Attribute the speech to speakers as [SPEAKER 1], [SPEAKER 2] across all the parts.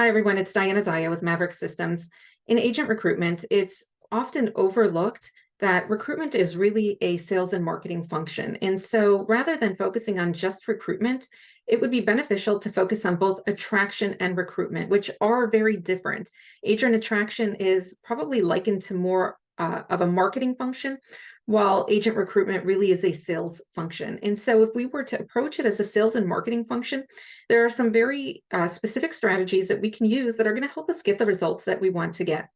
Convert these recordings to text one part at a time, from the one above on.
[SPEAKER 1] Hi, everyone. It's Diana Zaya with Maverick Systems. In agent recruitment, it's often overlooked that recruitment is really a sales and marketing function. And so rather than focusing on just recruitment, it would be beneficial to focus on both attraction and recruitment, which are very different. Agent attraction is probably likened to more of a marketing function, while agent recruitment really is a sales function. And so if we were to approach it as a sales and marketing function, there are some very specific strategies that we can use that are going to help us get the results that we want to get.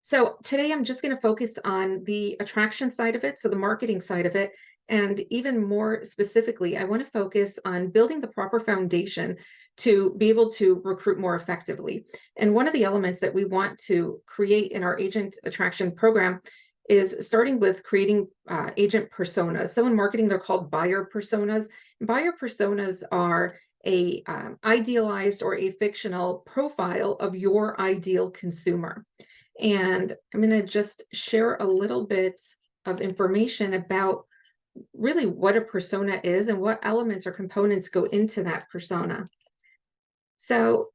[SPEAKER 1] So today I'm just going to focus on the attraction side of it, so the marketing side of it. And even more specifically, I want to focus on building the proper foundation to be able to recruit more effectively. And one of the elements that we want to create in our agent attraction program is starting with creating agent personas. So in marketing, they're called buyer personas. Buyer personas are a idealized or a fictional profile of your ideal consumer. And I'm going to just share a little bit of information about really what a persona is and what elements or components go into that persona. So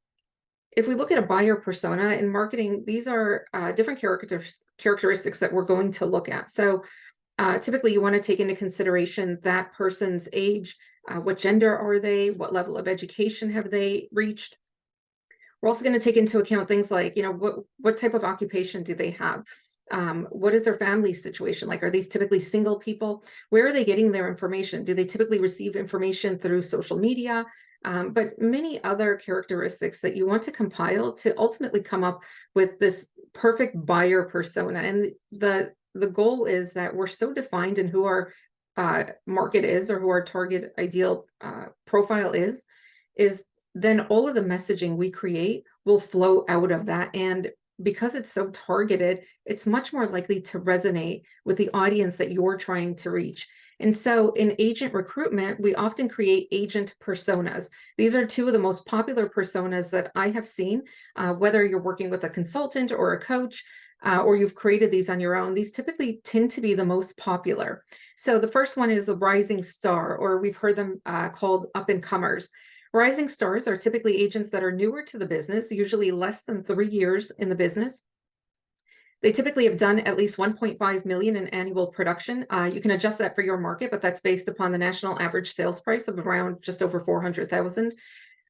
[SPEAKER 1] if we look at a buyer persona in marketing, these are different characteristics that we're going to look at. So typically you want to take into consideration that person's age, what gender are they, what level of education have they reached. We're also going to take into account things like, what type of occupation do they have? What is their family situation like? Are these typically single people? Where are they getting their information? Do they typically receive information through social media? But many other characteristics that you want to compile to ultimately come up with this perfect buyer persona. And the goal is that we're so defined in who our market is, or who our target ideal profile is then all of the messaging we create will flow out of that. And because it's so targeted, it's much more likely to resonate with the audience that you're trying to reach. And so in agent recruitment, we often create agent personas. These are two of the most popular personas that I have seen, whether you're working with a consultant or a coach, or you've created these on your own. These typically tend to be the most popular. So the first one is the rising star, or we've heard them called up-and-comers. Rising stars are typically agents that are newer to the business, usually less than 3 years in the business. They typically have done at least 1.5 million in annual production. You can adjust that for your market, but that's based upon the national average sales price of around just over 400,000.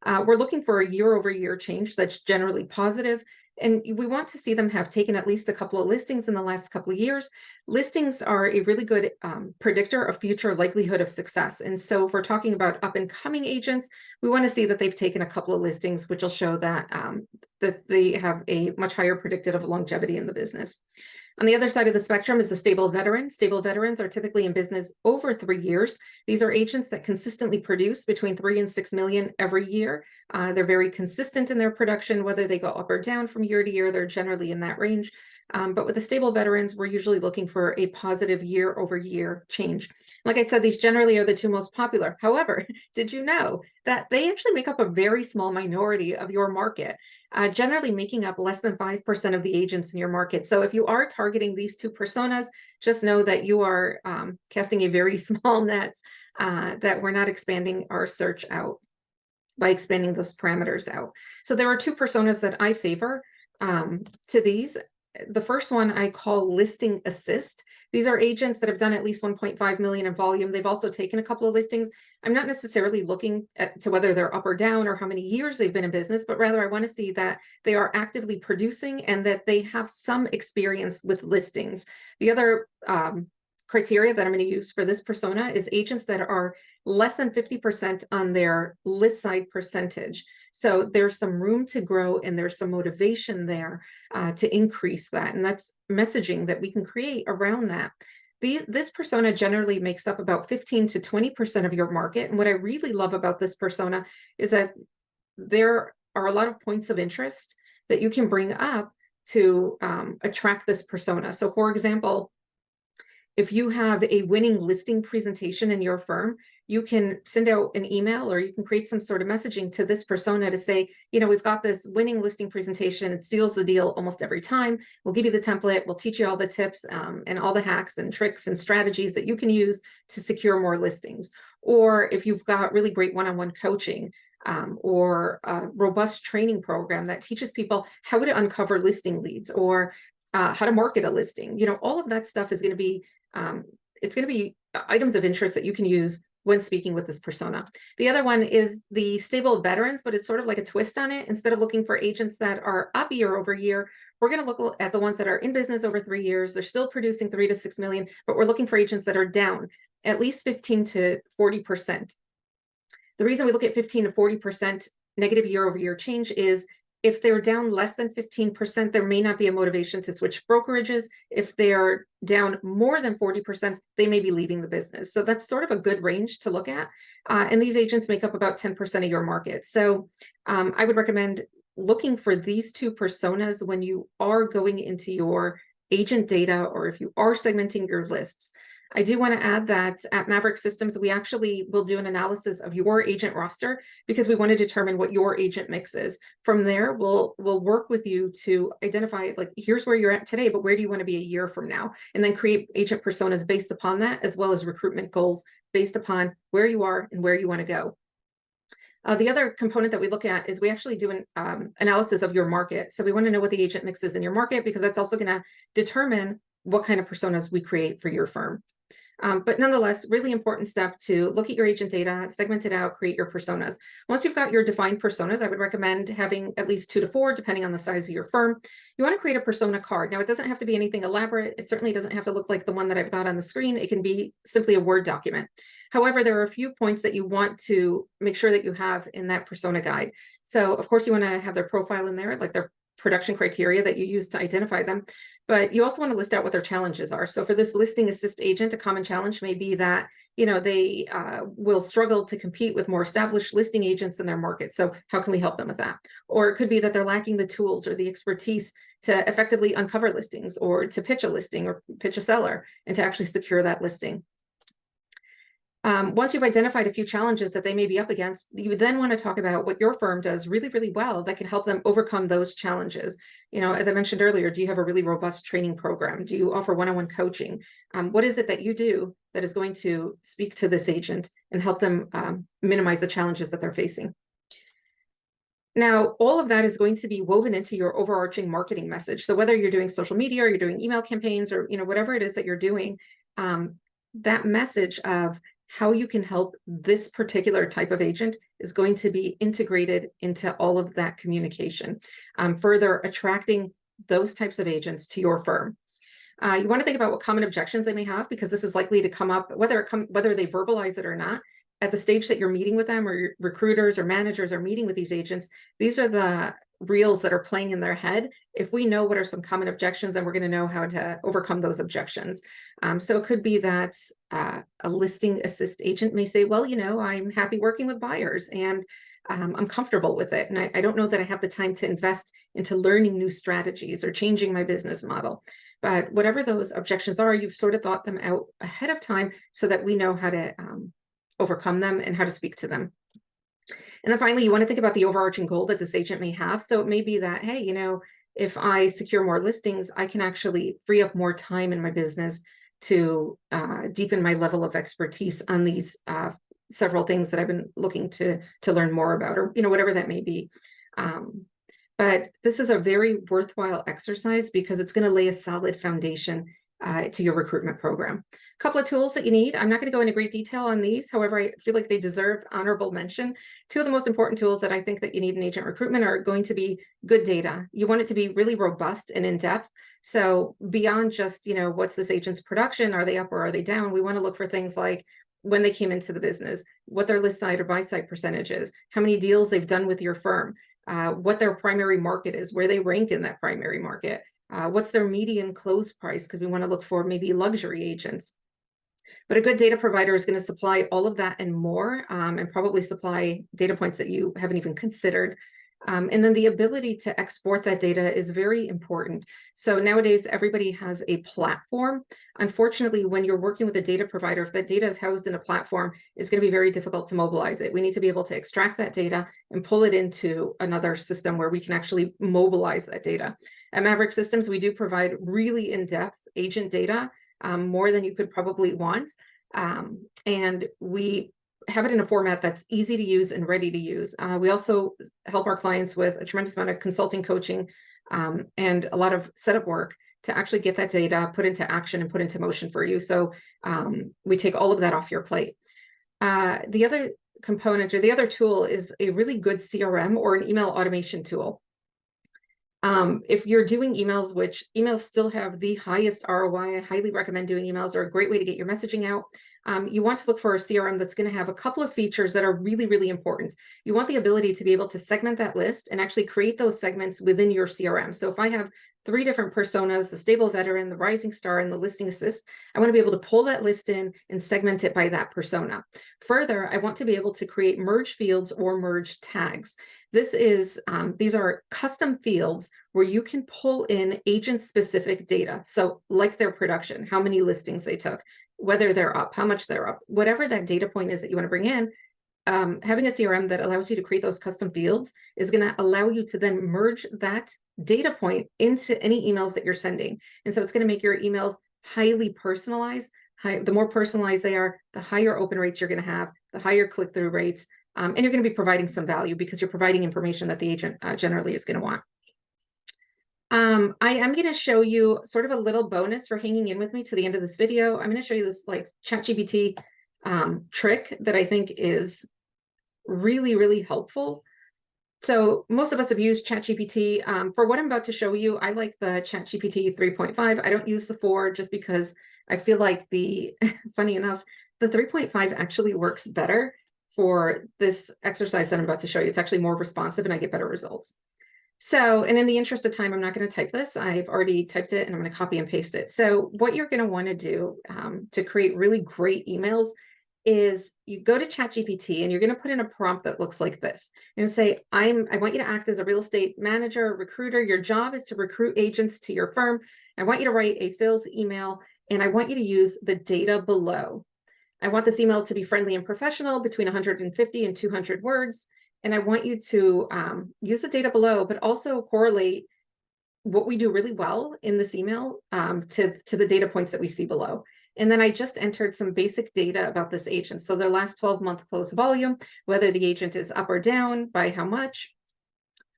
[SPEAKER 1] We're looking for a year-over-year change that's generally positive, and we want to see them have taken at least a couple of listings in the last couple of years. Listings are a really good predictor of future likelihood of success. And so if we're talking about up-and-coming agents, we want to see that they've taken a couple of listings, which will show that, that they have a much higher predictive longevity in the business. On the other side of the spectrum is the stable veteran. Stable veterans are typically in business over 3 years. These are agents that consistently produce between 3 and 6 million every year. They're very consistent in their production, whether they go up or down from year to year, they're generally in that range. But with the stable veterans, we're usually looking for a positive year-over-year change. Like I said, these generally are the two most popular. However, did you know that they actually make up a very small minority of your market? Generally making up less than 5% of the agents in your market. So if you are targeting these two personas, just know that you are casting a very small net, that we're not expanding our search out by expanding those parameters out. So there are two personas that I favor to these. The first one I call listing assist. These are agents that have done at least 1.5 million in volume. They've also taken a couple of listings. I'm not necessarily looking to whether they're up or down or how many years they've been in business, but rather I want to see that they are actively producing and that they have some experience with listings. The other criteria that I'm going to use for this persona is agents that are less than 50% on their list side percentage. So there's some room to grow and there's some motivation there to increase that. And that's messaging that we can create around that. This persona generally makes up about 15 to 20% of your market. And what I really love about this persona is that there are a lot of points of interest that you can bring up to attract this persona. So for example, if you have a winning listing presentation in your firm, you can send out an email or you can create some sort of messaging to this persona to say, we've got this winning listing presentation. It seals the deal almost every time. We'll give you the template. We'll teach you all the tips and all the hacks and tricks and strategies that you can use to secure more listings. Or if you've got really great one-on-one coaching, or a robust training program that teaches people how to uncover listing leads, or how to market a listing. All of that stuff is going to be, it's going to be items of interest that you can use when speaking with this persona. The other one is the stable veterans, but it's sort of like a twist on it. Instead of looking for agents that are up year over year, we're going to look at the ones that are in business over 3 years. They're still producing 3 to 6 million, but we're looking for agents that are down at least 15 to 40%. The reason we look at 15 to 40% negative year over year change is if they're down less than 15%, there may not be a motivation to switch brokerages. If they're down more than 40%, they may be leaving the business. So that's sort of a good range to look at. And these agents make up about 10% of your market. So I would recommend looking for these two personas when you are going into your agent data, or if you are segmenting your lists. I do want to add that at Maverick Systems, we actually will do an analysis of your agent roster because we want to determine what your agent mix is. From there, we'll work with you to identify, like, here's where you're at today, but where do you want to be a year from now? And then create agent personas based upon that, as well as recruitment goals based upon where you are and where you want to go. The other component that we look at is we actually do an analysis of your market. So we want to know what the agent mix is in your market, because that's also going to determine what kind of personas we create for your firm. But nonetheless, really important step to look at your agent data, segment it out, create your personas. Once you've got your defined personas, I would recommend having at least 2 to 4, depending on the size of your firm. You want to create a persona card. Now, it doesn't have to be anything elaborate. It certainly doesn't have to look like the one that I've got on the screen. It can be simply a Word document. However, there are a few points that you want to make sure that you have in that persona guide. So, of course, you want to have their profile in there, like their production criteria that you use to identify them, but you also want to list out what their challenges are. So for this listing assist agent, a common challenge may be that, they will struggle to compete with more established listing agents in their market. So how can we help them with that? Or it could be that they're lacking the tools or the expertise to effectively uncover listings, or to pitch a listing or pitch a seller, and to actually secure that listing. Once you've identified a few challenges that they may be up against, you would then want to talk about what your firm does really, really well that can help them overcome those challenges. As I mentioned earlier, do you have a really robust training program? Do you offer one-on-one coaching? What is it that you do that is going to speak to this agent and help them minimize the challenges that they're facing? Now, all of that is going to be woven into your overarching marketing message. So whether you're doing social media, or you're doing email campaigns, or whatever it is that you're doing, that message of how you can help this particular type of agent is going to be integrated into all of that communication, further attracting those types of agents to your firm. You want to think about what common objections they may have, because this is likely to come up, whether they verbalize it or not, at the stage that you're meeting with them, or your recruiters or managers are meeting with these agents. These are the reels that are playing in their head. If we know what are some common objections, then we're going to know how to overcome those objections. So it could be that a listing assist agent may say, well, I'm happy working with buyers, and I'm comfortable with it. And I don't know that I have the time to invest into learning new strategies or changing my business model. But whatever those objections are, you've sort of thought them out ahead of time so that we know how to overcome them and how to speak to them. And then finally, you want to think about the overarching goal that this agent may have. So it may be that, hey, if I secure more listings, I can actually free up more time in my business to deepen my level of expertise on these several things that I've been looking to learn more about, or whatever that may be. But this is a very worthwhile exercise because it's going to lay a solid foundation to your recruitment program. A couple of tools that you need. I'm not going to go into great detail on these. However, I feel like they deserve honorable mention. 2 of the most important tools that I think that you need in agent recruitment are going to be good data. You want it to be really robust and in depth. So beyond just, what's this agent's production? Are they up or are they down? We want to look for things like when they came into the business, what their list side or buy side percentage is, how many deals they've done with your firm, what their primary market is, where they rank in that primary market. What's their median close price? Because we want to look for maybe luxury agents. But a good data provider is going to supply all of that and more, and probably supply data points that you haven't even considered. And then the ability to export that data is very important. So nowadays, everybody has a platform. Unfortunately, when you're working with a data provider, if that data is housed in a platform, it's going to be very difficult to mobilize it. We need to be able to extract that data and pull it into another system where we can actually mobilize that data. At Maverick Systems, we do provide really in-depth agent data, more than you could probably want. And we have it in a format that's easy to use and ready to use. We also help our clients with a tremendous amount of consulting, coaching, and a lot of setup work to actually get that data put into action and put into motion for you. So we take all of that off your plate. The other component or the other tool is a really good CRM or an email automation tool. If you're doing emails, which emails still have the highest ROI, I highly recommend doing emails. Are a great way to get your messaging out. You want to look for a CRM that's going to have a couple of features that are really, really important. You want the ability to be able to segment that list and actually create those segments within your CRM. So if I have 3 different personas, the stable veteran, the rising star, and the listing assist, I want to be able to pull that list in and segment it by that persona. Further, I want to be able to create merge fields or merge tags. These are custom fields where you can pull in agent-specific data. So like their production, how many listings they took, whether they're up, how much they're up, whatever that data point is that you want to bring in, having a CRM that allows you to create those custom fields is going to allow you to then merge that data point into any emails that you're sending. And so it's going to make your emails highly personalized. The more personalized they are, the higher open rates you're going to have, the higher click-through rates, and you're going to be providing some value because you're providing information that the agent generally is going to want. I am going to show you sort of a little bonus for hanging in with me to the end of this video. I'm going to show you this like ChatGPT trick that I think is really, really helpful. So most of us have used ChatGPT. For what I'm about to show you, I like the ChatGPT 3.5. I don't use the 4 just because I feel like funny enough, the 3.5 actually works better for this exercise that I'm about to show you. It's actually more responsive and I get better results. So, and in the interest of time, I'm not going to type this. I've already typed it and I'm going to copy and paste it. So what you're going to want to do to create really great emails is you go to ChatGPT and you're going to put in a prompt that looks like this. You're going to say, I want you to act as a real estate manager, recruiter. Your job is to recruit agents to your firm. I want you to write a sales email and I want you to use the data below. I want this email to be friendly and professional between 150 and 200 words. And I want you to use the data below, but also correlate what we do really well in this email to the data points that we see below. And then I just entered some basic data about this agent. So their last 12-month close volume, whether the agent is up or down, by how much,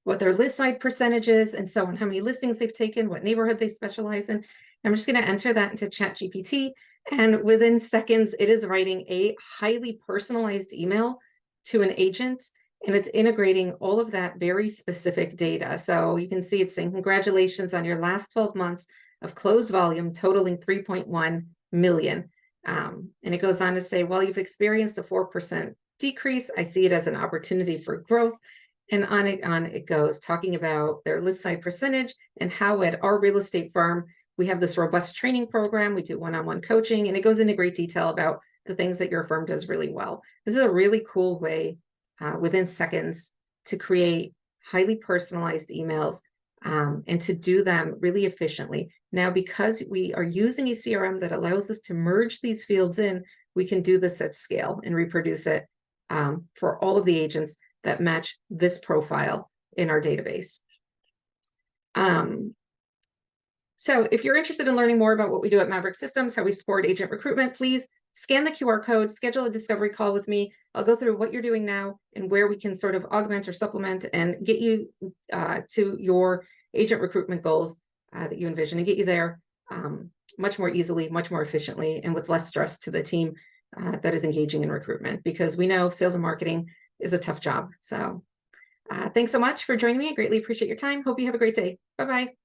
[SPEAKER 1] what their list side percentage is, and so on, how many listings they've taken, what neighborhood they specialize in. I'm just going to enter that into ChatGPT. And within seconds, it is writing a highly personalized email to an agent. And it's integrating all of that very specific data. So you can see it's saying, congratulations on your last 12 months of closed volume totaling 3.1 million. And it goes on to say, while you've experienced a 4% decrease, I see it as an opportunity for growth. And on it goes, talking about their list side percentage and how at our real estate firm, we have this robust training program. We do one-on-one coaching, and it goes into great detail about the things that your firm does really well. This is a really cool way within seconds to create highly personalized emails and to do them really efficiently. Now, because we are using a CRM that allows us to merge these fields in, we can do this at scale and reproduce it for all of the agents that match this profile in our database. So if you're interested in learning more about what we do at Maverick Systems, how we support agent recruitment, please scan the QR code, schedule a discovery call with me. I'll go through what you're doing now and where we can sort of augment or supplement and get you to your agent recruitment goals that you envision and get you there much more easily, much more efficiently, and with less stress to the team that is engaging in recruitment, because we know sales and marketing is a tough job. So thanks so much for joining me. I greatly appreciate your time. Hope you have a great day. Bye-bye.